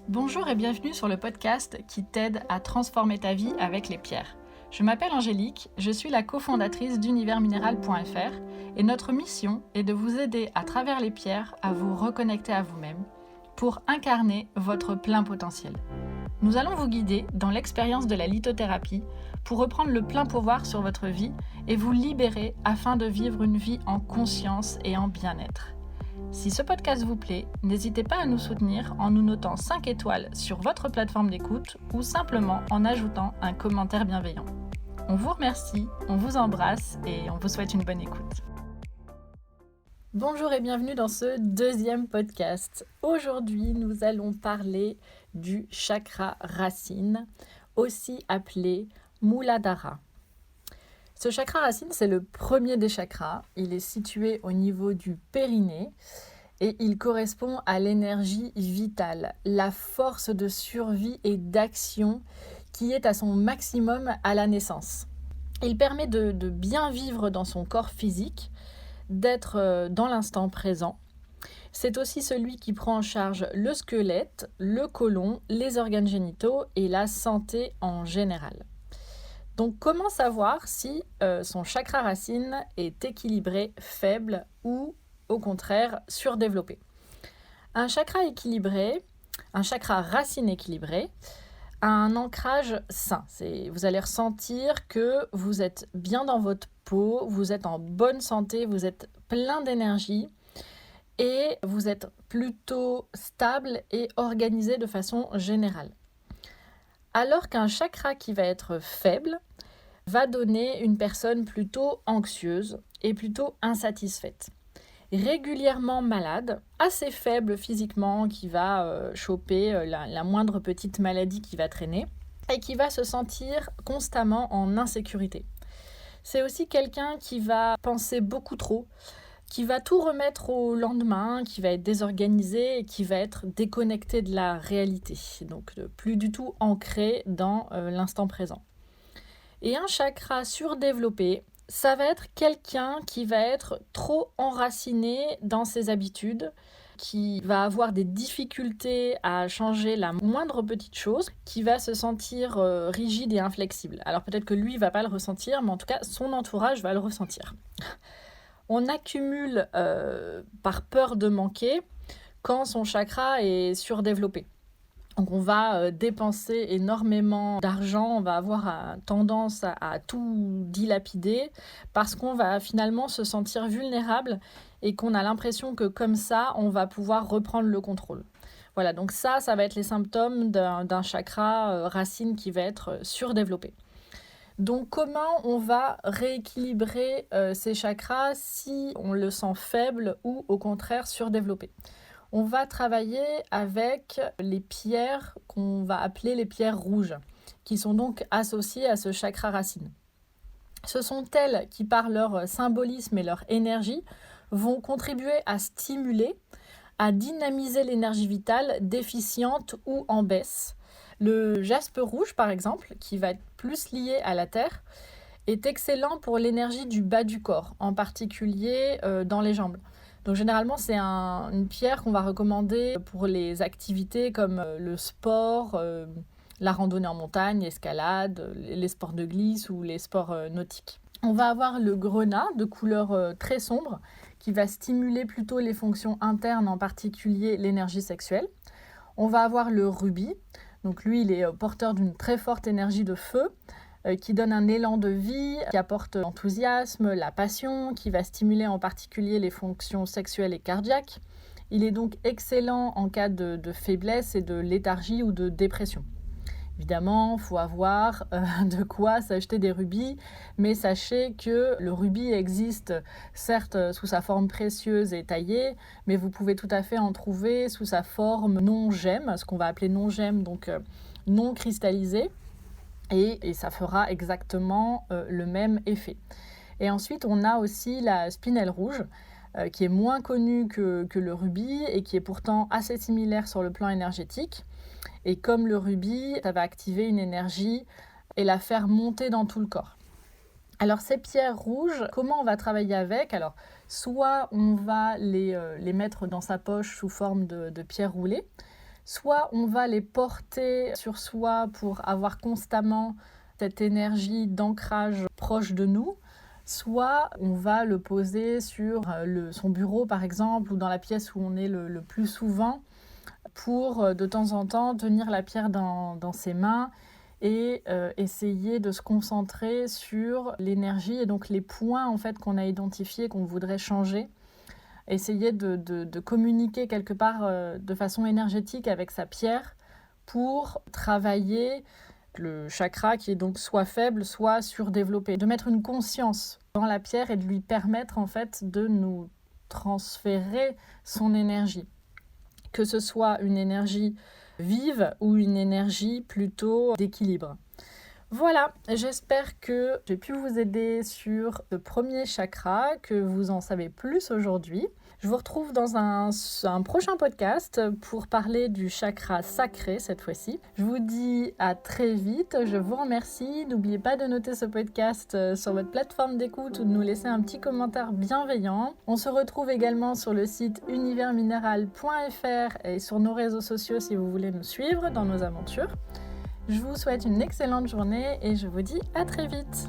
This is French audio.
Bonjour et bienvenue sur le podcast qui t'aide à transformer ta vie avec les pierres. Je m'appelle Angélique, je suis la cofondatrice d'universminéral.fr et notre mission est de vous aider à travers les pierres à vous reconnecter à vous-même pour incarner votre plein potentiel. Nous allons vous guider dans l'expérience de la lithothérapie pour reprendre le plein pouvoir sur votre vie et vous libérer afin de vivre une vie en conscience et en bien-être. Si ce podcast vous plaît, n'hésitez pas à nous soutenir en nous notant 5 étoiles sur votre plateforme d'écoute ou simplement en ajoutant un commentaire bienveillant. On vous remercie, on vous embrasse et on vous souhaite une bonne écoute. Bonjour et bienvenue dans ce deuxième podcast. Aujourd'hui, nous allons parler du chakra racine, aussi appelé Muladhara. Ce chakra racine, c'est le premier des chakras. Il est situé au niveau du périnée et il correspond à l'énergie vitale, la force de survie et d'action qui est à son maximum à la naissance. Il permet de bien vivre dans son corps physique, d'être dans l'instant présent. C'est aussi celui qui prend en charge le squelette, le côlon, les organes génitaux et la santé en général. Donc, comment savoir si son chakra racine est équilibré, faible ou au contraire surdéveloppé? Un chakra équilibré, un chakra racine équilibré, a un ancrage sain. Vous allez ressentir que vous êtes bien dans votre peau, vous êtes en bonne santé, vous êtes plein d'énergie et vous êtes plutôt stable et organisé de façon générale. Alors qu'un chakra qui va être faible va donner une personne plutôt anxieuse et plutôt insatisfaite. Régulièrement malade, assez faible physiquement, qui va choper la moindre petite maladie qui va traîner et qui va se sentir constamment en insécurité. C'est aussi quelqu'un qui va penser beaucoup trop, qui va tout remettre au lendemain, qui va être désorganisé et qui va être déconnecté de la réalité, donc plus du tout ancré dans l'instant présent. Et un chakra surdéveloppé, ça va être quelqu'un qui va être trop enraciné dans ses habitudes, qui va avoir des difficultés à changer la moindre petite chose, qui va se sentir rigide et inflexible. Alors peut-être que lui ne va pas le ressentir, mais en tout cas son entourage va le ressentir. On accumule par peur de manquer quand son chakra est surdéveloppé. Donc on va dépenser énormément d'argent, on va avoir tendance à tout dilapider parce qu'on va finalement se sentir vulnérable et qu'on a l'impression que comme ça, on va pouvoir reprendre le contrôle. Voilà, donc ça va être les symptômes d'un chakra racine qui va être surdéveloppé. Donc comment on va rééquilibrer ces chakras si on le sent faible ou au contraire surdéveloppé? On va travailler avec les pierres qu'on va appeler les pierres rouges, qui sont donc associées à ce chakra racine. Ce sont elles qui, par leur symbolisme et leur énergie, vont contribuer à stimuler, à dynamiser l'énergie vitale déficiente ou en baisse. Le jaspe rouge, par exemple, qui va être plus lié à la terre, est excellent pour l'énergie du bas du corps, en particulier dans les jambes. Donc généralement, c'est une pierre qu'on va recommander pour les activités comme le sport, la randonnée en montagne, l'escalade, les sports de glisse ou les sports nautiques. On va avoir le grenat de couleur très sombre qui va stimuler plutôt les fonctions internes, en particulier l'énergie sexuelle. On va avoir le rubis. Donc lui, il est porteur d'une très forte énergie de feu qui donne un élan de vie, qui apporte l'enthousiasme, la passion, qui va stimuler en particulier les fonctions sexuelles et cardiaques. Il est donc excellent en cas de faiblesse et de léthargie ou de dépression. Évidemment, il faut avoir de quoi s'acheter des rubis, mais sachez que le rubis existe certes sous sa forme précieuse et taillée, mais vous pouvez tout à fait en trouver sous sa forme non-gemme, ce qu'on va appeler non-gemme, donc non cristallisé. Et ça fera exactement le même effet. Et ensuite, on a aussi la spinelle rouge, qui est moins connue que le rubis et qui est pourtant assez similaire sur le plan énergétique. Et comme le rubis, ça va activer une énergie et la faire monter dans tout le corps. Alors ces pierres rouges, comment on va travailler avec? Alors soit on va les mettre dans sa poche sous forme de pierres roulées, Soit on va les porter sur soi pour avoir constamment cette énergie d'ancrage proche de nous, soit on va le poser sur son bureau par exemple, ou dans la pièce où on est le plus souvent, pour de temps en temps tenir la pierre dans ses mains et essayer de se concentrer sur l'énergie et donc les points en fait qu'on a identifiés qu'on voudrait changer. Essayer de communiquer quelque part de façon énergétique avec sa pierre pour travailler le chakra qui est donc soit faible, soit surdéveloppé. De mettre une conscience dans la pierre et de lui permettre en fait de nous transférer son énergie. Que ce soit une énergie vive ou une énergie plutôt d'équilibre. Voilà, j'espère que j'ai pu vous aider sur le premier chakra, que vous en savez plus aujourd'hui. Je vous retrouve dans un prochain podcast pour parler du chakra sacré cette fois-ci. Je vous dis à très vite, je vous remercie. N'oubliez pas de noter ce podcast sur votre plateforme d'écoute ou de nous laisser un petit commentaire bienveillant. On se retrouve également sur le site universminéral.fr et sur nos réseaux sociaux si vous voulez nous suivre dans nos aventures. Je vous souhaite une excellente journée et je vous dis à très vite.